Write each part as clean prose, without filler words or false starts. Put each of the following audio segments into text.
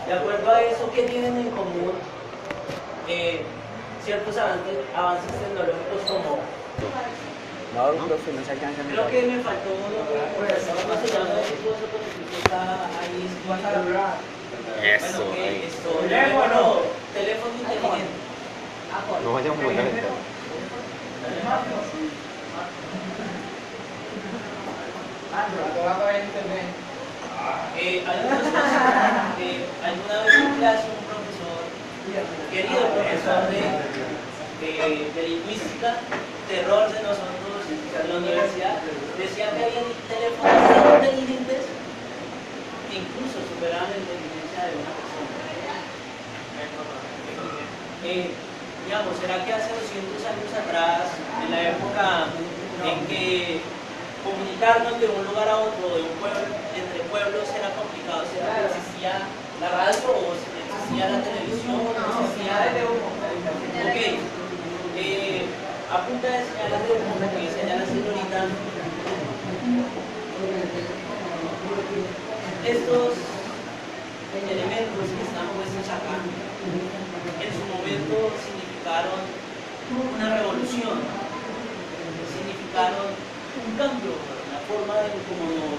De acuerdo a eso, ¿qué tienen en común ciertos avances tecnológicos como... No, profe, no se alcanza a Creo mirar. que me faltó uno, ¿cómo se llama ese coso con el que está ahí? Eso, Bueno, que ahí. esto, teléfono, teléfono inteligente. No vaya muy lento. Alguna vez en clase un profesor, querido profesor de lingüística, terror de nosotros en la universidad, decía que había teléfonos tan inteligentes que incluso superaban la inteligencia de una persona. Digamos, ¿será que hace 200 años atrás, en la época en que comunicarnos de un lugar a otro, de un pueblo, entre pueblos, era complicado? ¿Será que existía la radio o existía la televisión? Ok, a punta de señales de humo, como dice ya la señorita, estos elementos que están puestos acá, en su momento significaron una revolución, significaron un cambio en la forma en cómo nos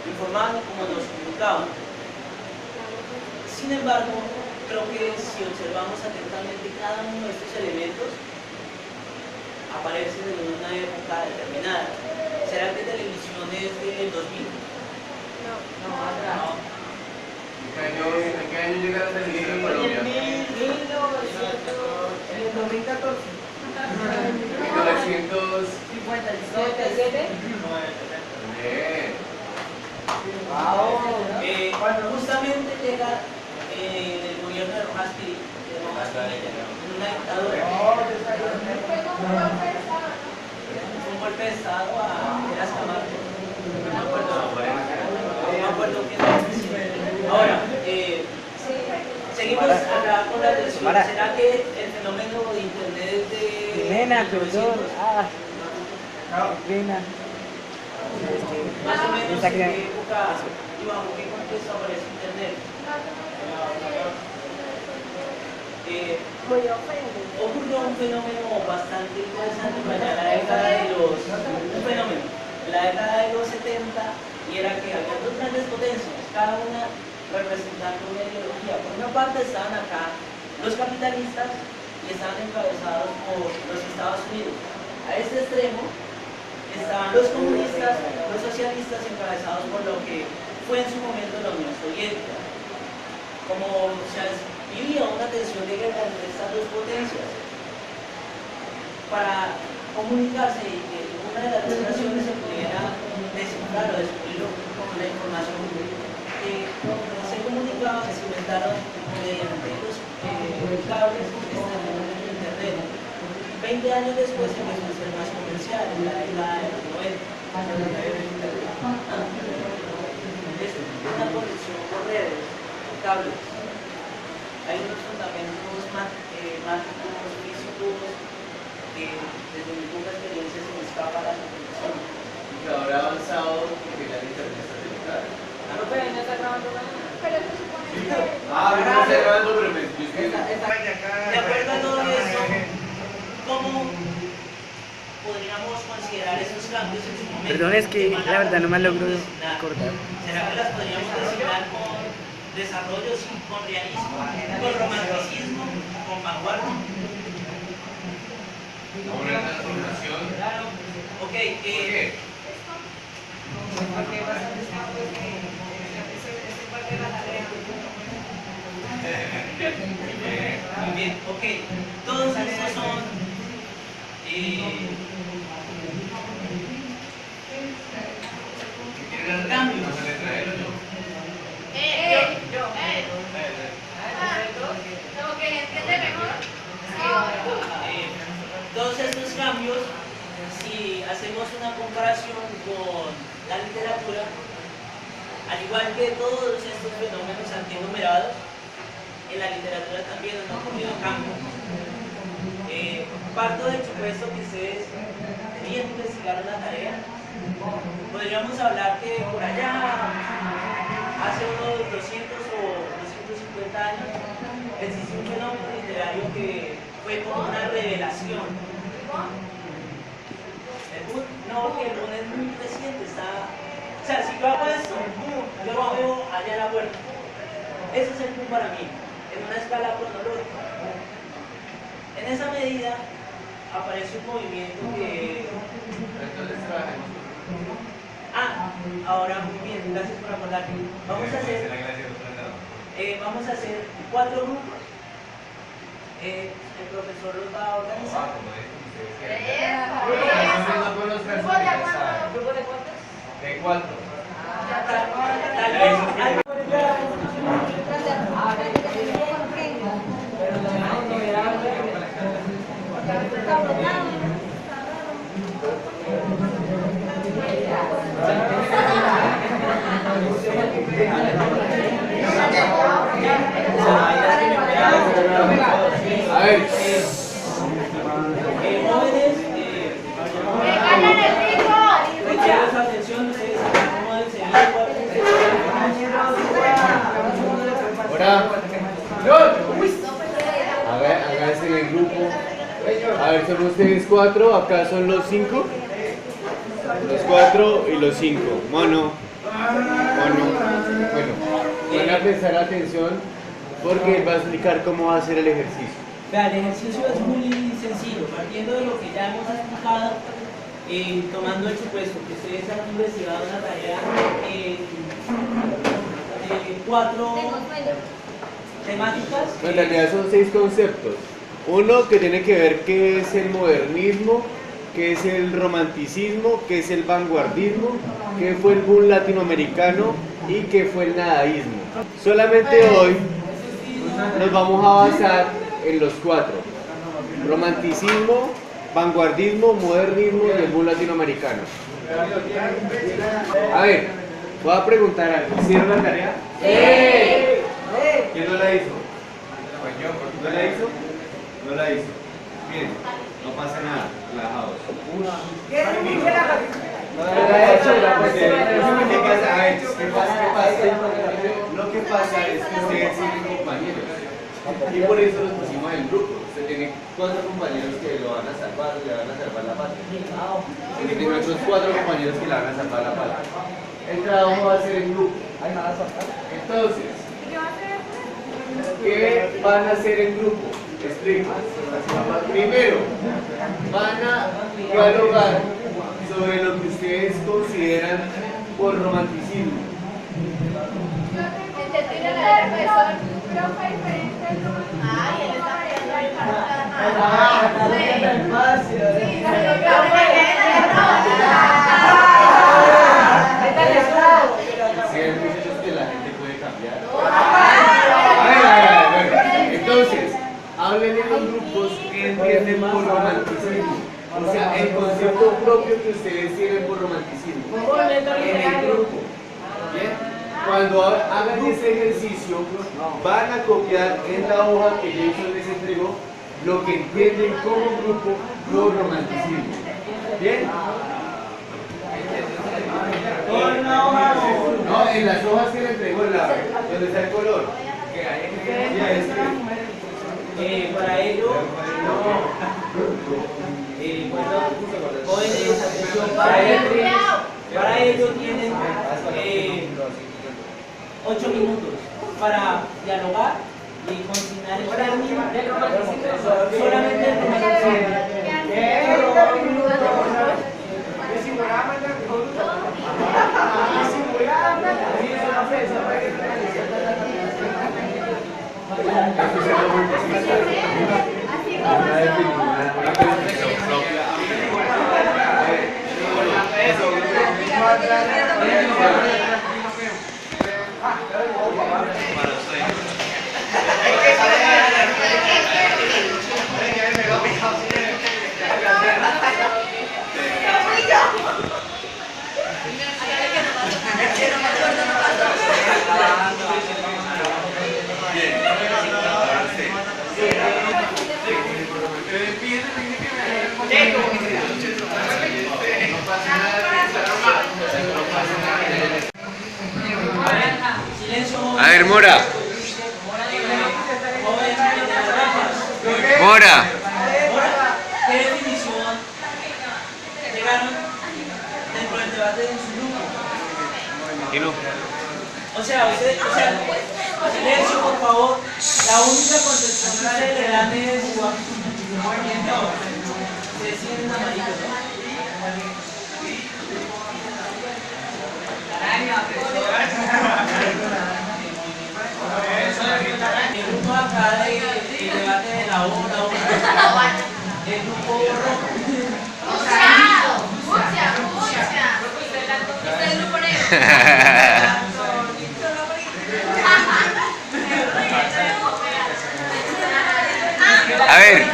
informaban y cómo nos comunicaban. Sin embargo, creo que si observamos atentamente cada uno de estos elementos, aparecen en una época determinada. ¿Será que televisión es del 2000? No. ¿En qué año llega la televisión en Colombia? En el 2014. 1900. 57. Bien. Justamente llega el gobierno de Rojas Pinilla, en una dictadura. Un golpe de estado a Eras Camargo. No me acuerdo quién era el presidente. Ahora, seguimos acá con la atención. ¿Será que el fenómeno de internet de Nena, perdón. 1900, Pena. más o menos Está en que- qué época y bajo qué contexto aparece internet? Ocurrió un fenómeno bastante interesante para la década de los... Un fenómeno. En la década de los 70, y era que había dos grandes potencias, cada una representando una ideología. Por una parte estaban acá los capitalistas y estaban encabezados por los Estados Unidos. A este extremo estaban los comunistas, los socialistas encabezados por lo que fue en su momento la Unión Soviética. Como vivía una tensión de guerra entre estas dos potencias, para comunicarse y que una de las dos naciones se pudiera descifrar o descubrir con la información que se comunicaba, que se inventaron mediante los cables que están en el internet. 20 años después empezó a ser más comercial, en la década de los 90. Es una conexión por redes, cables. Hay unos fundamentos mágicos, físicos, que desde mi poca experiencia se me escapa la comprensión. Y ahora ha avanzado porque ya el internet está conectado. Pero se supone que... Ah, no está grabando, pero me estoy De acuerdo a todo eso, ¿cómo podríamos considerar esos cambios en su momento? Perdón, es que la verdad no me logro Designar. acordar. ¿Será que las podríamos designar con desarrollo, con realismo, con romanticismo, con vanguardia? Una transformación. Ok, ¿Por qué? muy bien, ok. Todos estos son cambios. Como que entiende mejor. Todos estos cambios, si hacemos una comparación con la literatura, al igual que todos estos fenómenos antinumerados, en la literatura también han ocurrido cambios. Parto del supuesto que ustedes bien investigaron la tarea. Podríamos hablar que por allá, hace unos 200 o 150 años, existió un fenómeno literario que fue como una revelación. El boom, no, porque el boom es muy reciente, está... O sea, si yo hago esto, boom, yo lo veo allá en la puerta. Eso es el boom para mí, en una escala cronológica. En esa medida, aparece un movimiento que... Entonces trabajemos. Ahora muy bien, gracias por acordarme. Vamos a hacer 4 grupos. El profesor los va a organizar. ¿Grupo de cuántos? De 4. Tal vez. A ver. Jóvenes, ¡Vengan el ritmo! requiero su atención, ustedes acomódense bien. Ahora. Háganse el grupo. A ver, son ustedes 4, acá son los 5. Los 4 y los 5. Mono. Bueno, van a prestar atención porque él va a explicar cómo va a ser el ejercicio. Vea, el ejercicio es muy sencillo, partiendo de lo que ya hemos explicado, tomando el supuesto que ustedes han investigado una tarea de 4 temáticas. En realidad son 6 conceptos. Uno que tiene que ver qué es el modernismo, qué es el romanticismo, qué es el vanguardismo, qué fue el boom latinoamericano y qué fue el nadaísmo. Solamente hoy nos vamos a basar en los 4: romanticismo, vanguardismo, modernismo y el boom latinoamericano. A ver, voy a preguntar algo. ¿Hicieron la tarea? ¡Sí! ¿Quién no la hizo? ¿No la hizo? No la hizo. Bien, no pasa nada, relajados. Lo que pasa es que ustedes tienen compañeros y por eso los pusimos en grupo. Usted tiene 4 compañeros que lo van a salvar, le van a salvar la patria. Y tiene otros 4 compañeros que le van a salvar la patria. El trabajo va a ser en grupo. Entonces, ¿qué van a hacer en grupo? Explico. Primero, van a dialogar sobre lo que ustedes consideran por romanticismo. Entendí la profesor. Profe, diferente. Ay, él está viendo ahí para sí, Si hay muchos que la gente puede cambiar. Bueno. Entonces, hablen en los grupos que entienden por romanticismo. O sea, el concepto propio que ustedes tienen por romanticismo. En el grupo. ¿Bien? Cuando hagan ese ejercicio, van a copiar en la hoja que Jason les entregó lo que entienden como grupo por romanticismo. ¿Bien? No, en las hojas que le entregó, donde está el color. Para ello, jóvenes, atención, para ello tienen 8 minutos para dialogar y consignar el término. Solamente el A ver, Mora, Mora. Ahora, ¿qué definición llegaron dentro del debate en su grupo? ¿Y no? O sea, silencio, por favor. La única concepción que ustedes le dan es movimiento. Ustedes tienen un amarillo, ¿no? El grupo acá de debate de la U, el grupo rojo. A ver,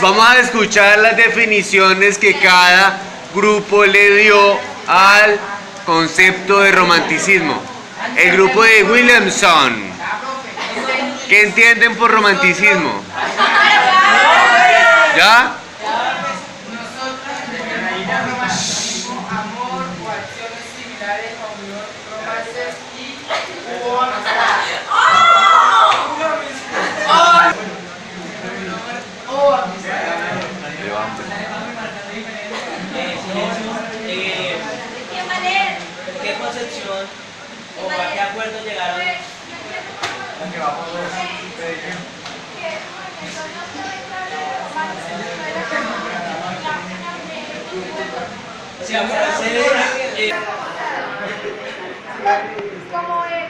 vamos a escuchar las definiciones que cada grupo le dio al concepto de romanticismo. El grupo de Williamson. ¿Qué entienden por romanticismo? ¿Ya? Amor o acciones similares a unión, romances y o amistad. ¿Qué concepción o a qué acuerdo llegaron? O sea, para hacer ¿Cómo se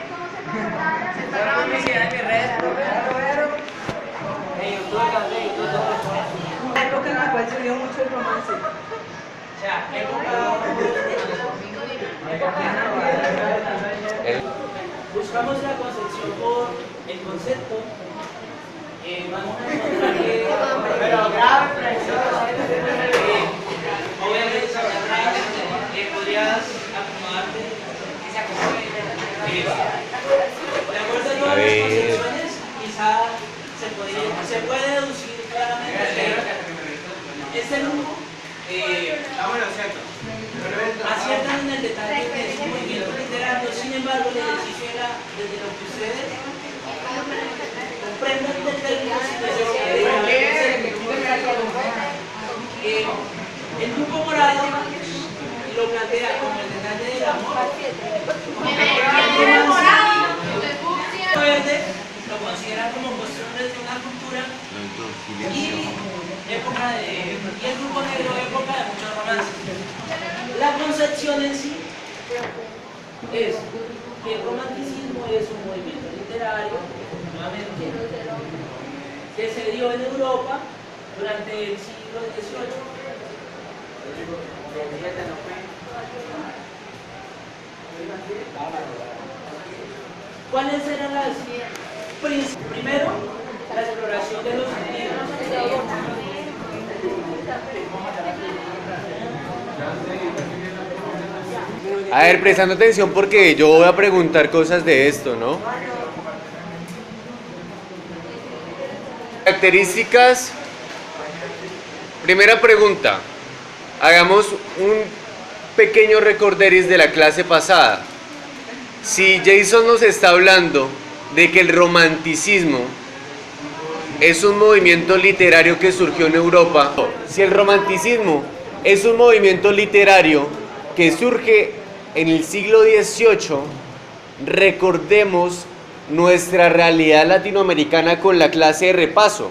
Cerramos mi ciudad en mis redes. La época en la cual se dio mucho el romance. o sea, buscamos la concepción por el concepto. Vamos a encontrar que obviamente podrías acomodarte. De acuerdo a todas las concepciones, quizá se puede deducir claramente que este grupo aciertan en el detalle que es un movimiento literario. Sin embargo, el ejercicio era desde lo que ustedes comprendan del término sin necesidad de el grupo morado lo plantea como el detalle del amor. El verde lo considera como costumbres de una cultura y el grupo negro época de muchos romances. La concepción en sí es que el romanticismo es un movimiento literario, nuevamente, que se dio en Europa durante el siglo XVIII. ¿Cuáles eran las principales? Primero, la exploración de los sentidos. A ver, prestando atención porque yo voy a preguntar cosas de esto, ¿no? Características. Primera pregunta. Hagamos un pequeño recorderis de la clase pasada. Si Jason nos está hablando de que el romanticismo es un movimiento literario que surgió en Europa, si el romanticismo es un movimiento literario que surge en el siglo XVIII, recordemos nuestra realidad latinoamericana con la clase de repaso.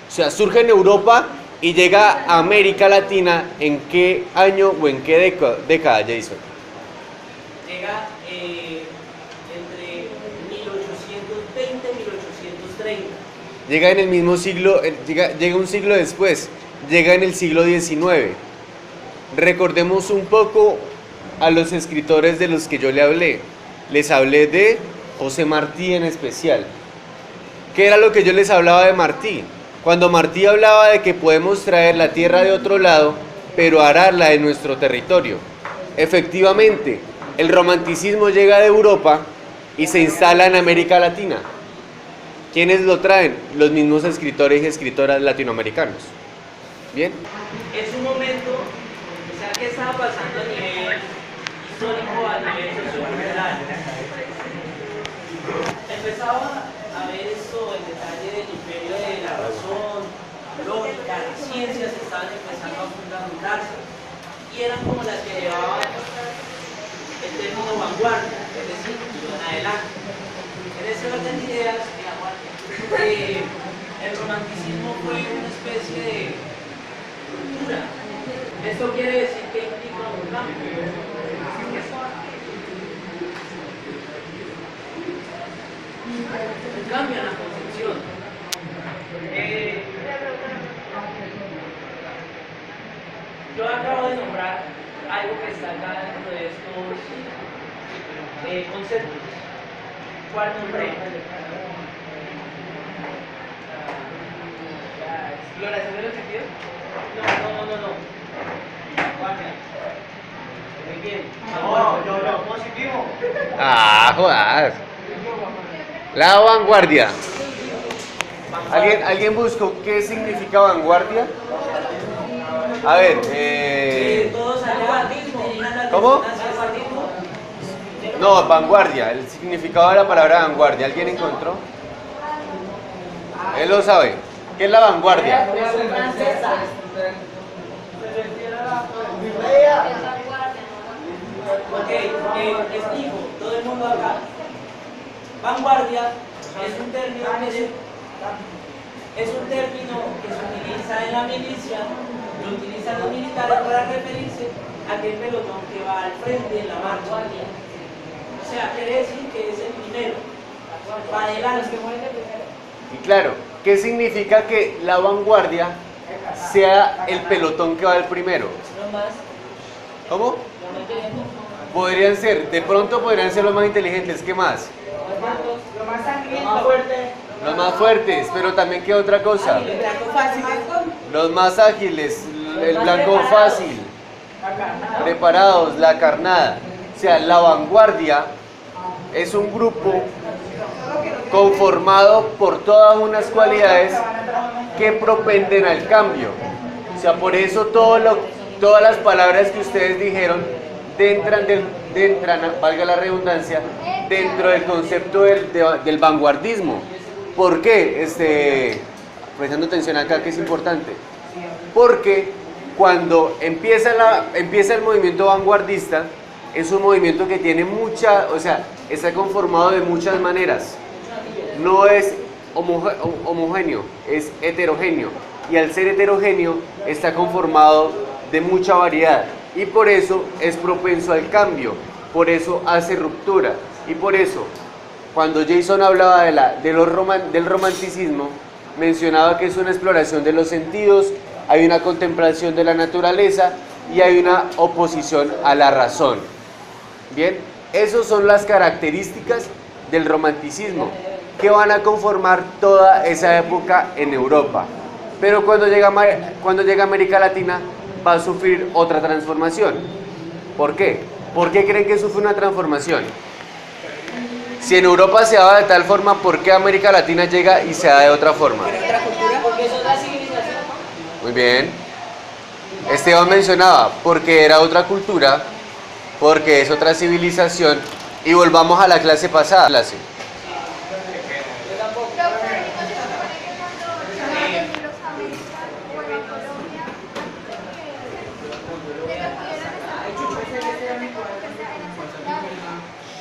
O sea, surge en Europa y llega a América Latina ¿en qué año o en qué década, Jason? Llega entre 1820 y 1830. Llega en el mismo siglo, llega un siglo después, llega en el siglo XIX. Recordemos un poco a los escritores de los que yo le hablé. Les hablé de José Martí en especial. ¿Qué era lo que yo les hablaba de Martí? Cuando Martí hablaba de que podemos traer la tierra de otro lado, pero ararla en nuestro territorio. Efectivamente, el romanticismo llega de Europa y se instala en América Latina. ¿Quiénes lo traen? Los mismos escritores y escritoras latinoamericanos. ¿Bien? Es un momento, o sea, ¿qué estaba pasando a nivel histórico, a nivel sociocultural? Empezaba a haber esto mucho el detalle del imperio de la razón, lógica, las ciencias estaban empezando a fundamentarse y eran como las que llevaban el término vanguardia, es decir, iban adelante. En ese orden de ideas, el romanticismo fue una especie de ruptura. Esto quiere decir que implica un cambio. Un cambio en la concepción. Yo acabo de nombrar algo que está acá dentro de estos conceptos. ¿Cuál nombré? ¿Exploración de los sentidos? No. Vanguardia. Muy bien. No, positivo. Ah, jodas. La vanguardia. ¿Alguien buscó qué significa vanguardia? A ver, Todos allá. ¿Cómo? No, vanguardia, el significado de la palabra vanguardia. ¿Alguien encontró? Él lo sabe. ¿Qué es la vanguardia? Ok, explico, todo el mundo acá. Vanguardia es un término que se utiliza en la milicia, lo utilizan los militares para referirse a aquel pelotón que va al frente en la marcha. O sea, quiere decir que es el primero, va adelante. Y claro, ¿qué significa que la vanguardia sea el pelotón que va el primero? ¿Cómo? De pronto podrían ser los más inteligentes, ¿qué más? Los más fuertes, pero también ¿qué otra cosa? Los más ágiles, el blanco fácil, preparados, la carnada. O sea, la vanguardia es un grupo conformado por todas unas cualidades que propenden al cambio. O sea, por eso todas las palabras que ustedes dijeron entran, valga la redundancia, dentro del concepto del vanguardismo. ¿Por qué? Prestando atención acá, que es importante. Porque cuando empieza el movimiento vanguardista, es un movimiento que tiene está conformado de muchas maneras. No es homogéneo, es heterogéneo. Y al ser heterogéneo, está conformado de mucha variedad. Y por eso es propenso al cambio, por eso hace ruptura. Y por eso, cuando Jason hablaba del romanticismo, mencionaba que es una exploración de los sentidos, hay una contemplación de la naturaleza y hay una oposición a la razón. Bien, esas son las características del romanticismo que van a conformar toda esa época en Europa. Pero cuando llega a América Latina va a sufrir otra transformación. ¿Por qué? ¿Por qué creen que sufre una transformación? Si en Europa se daba de tal forma, ¿por qué América Latina llega y se da de otra forma? Porque es otra civilización. Muy bien. Esteban mencionaba, porque era otra cultura, porque es otra civilización. Y volvamos a la clase pasada.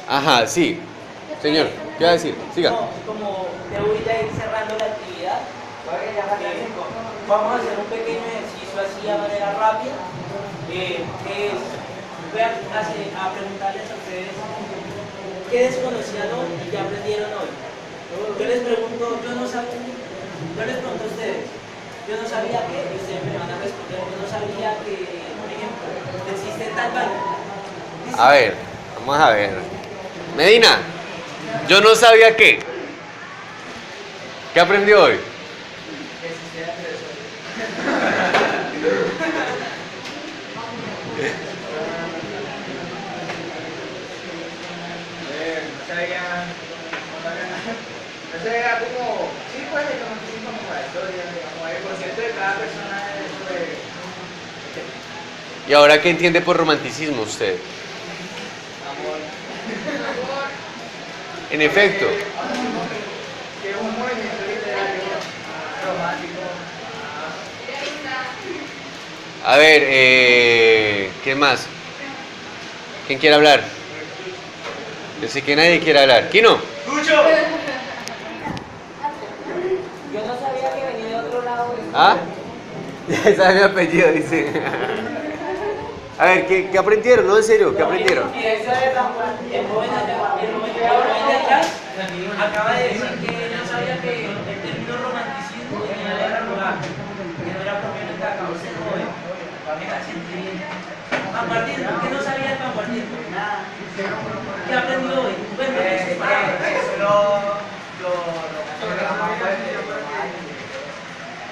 Ajá, sí. Señor, ¿qué va a decir? Siga. No, como te voy a ir cerrando la actividad, vamos a hacer un pequeño ejercicio así a manera rápida, que es, voy a preguntarles a ustedes qué desconocían hoy y qué aprendieron hoy. Yo les pregunto a ustedes, yo no sabía que, y ustedes me van a responder, yo no sabía que, por ejemplo, existe tal banco. A ver, vamos a ver. Medina, yo no sabía qué. ¿Qué aprendió hoy? Eso era como, sí, pues, el romanticismo como la historia, digamos, el concepto de cada persona ¿Y ahora qué entiende por romanticismo usted? amor. En efecto. Que es un movimiento A ver, ¿quién más? ¿Quién quiere hablar? Yo sé que nadie quiere hablar. ¿Kino? ¡Lucho! Yo no sabía que venía de otro lado. ¿Ah? Ya sabe mi apellido, dice. A ver, ¿qué aprendieron? No, en serio, ¿qué aprendieron? Y eso es el joven de atrás acaba de decir que no sabía que el término romanticismo venía de la rural, que no era propiamente acá, ese joven. Mira, vanguardismo, ¿qué no sabía el vanguardismo? Nada. ¿Qué aprendió hoy? Bueno, eso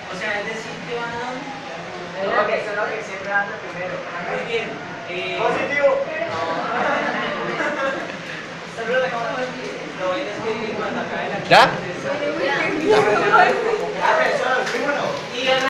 o sea, es decir, que van a... Eso es lo que siempre anda primero. Muy bien. Positivo. Lo bueno es que cuando acabe la ¿Ya? clase...